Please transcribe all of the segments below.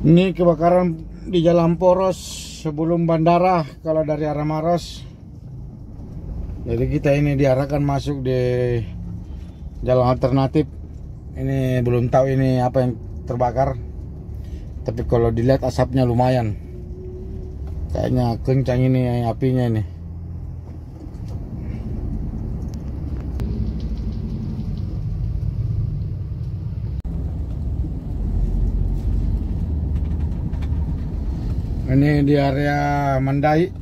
Ini kebakaran di Jalan Poros sebelum bandara kalau dari arah Maros. Jadi kita ini diarahkan masuk di jalan alternatif. Ini belum tahu ini apa yang terbakar. Tapi kalau dilihat asapnya lumayan. Kayaknya kencang ini apinya ini. Ini di area Mandai.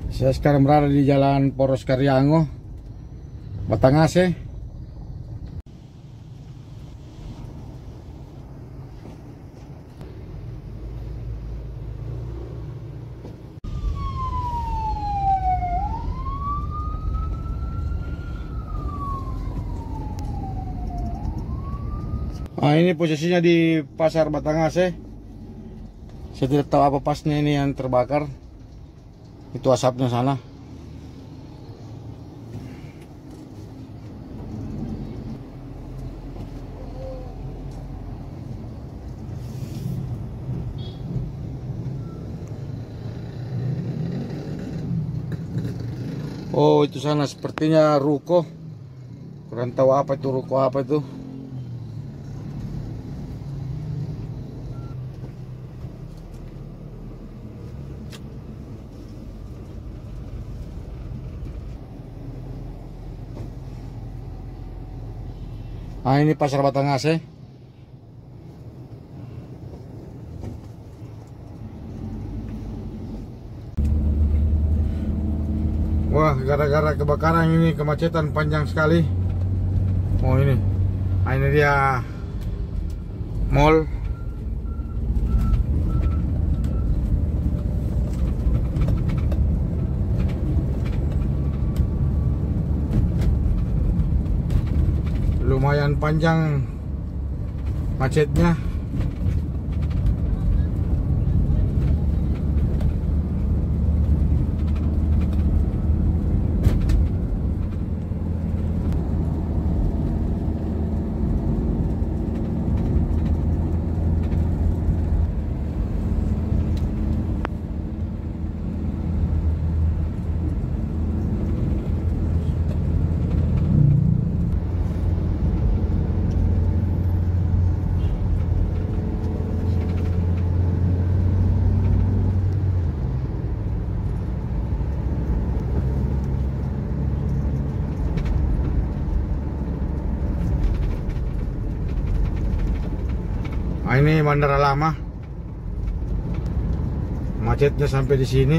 Saya sekarang berada di Jalan Poros Karyango, Batanghare. Nah, ini posisinya di Pasar Batanghare. Saya tidak tahu apa pasnya ini yang terbakar. Itu asapnya sana. Oh, itu sana sepertinya ruko. Kurang tahu apa itu ruko apa itu. Ah, ini Pasar Batanghare. Wah, gara-gara kebakaran ini kemacetan panjang sekali. Oh ini. Ah, ini dia mall. Lumayan panjang macetnya. Nah, ini Bandara Lama. Macetnya sampai di sini.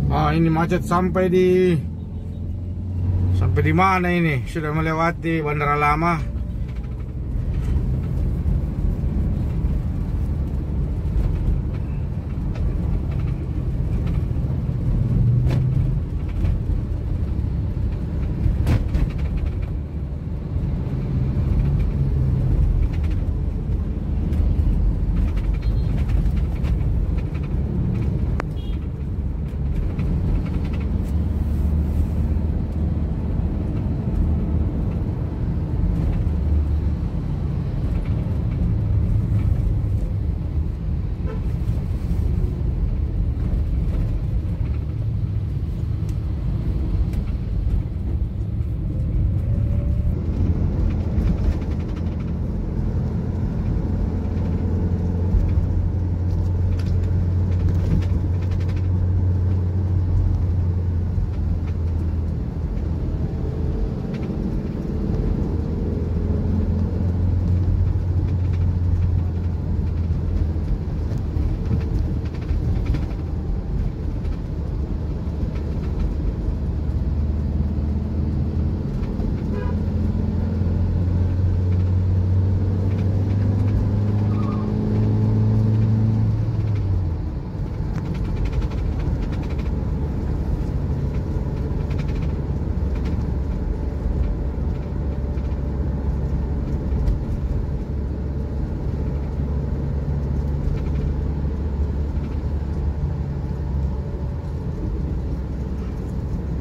Ah, ini macet sampai di mana ini? Sudah melewati Bandara Lama.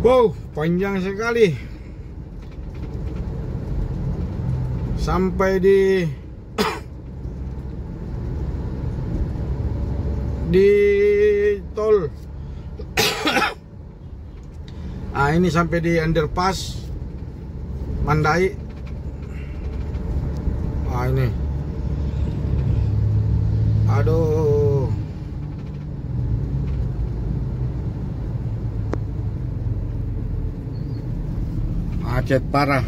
Wow, panjang sekali. Sampai di tol. Ah, ini sampai di underpass Mandai. Ah, ini. Aduh. Macet parah.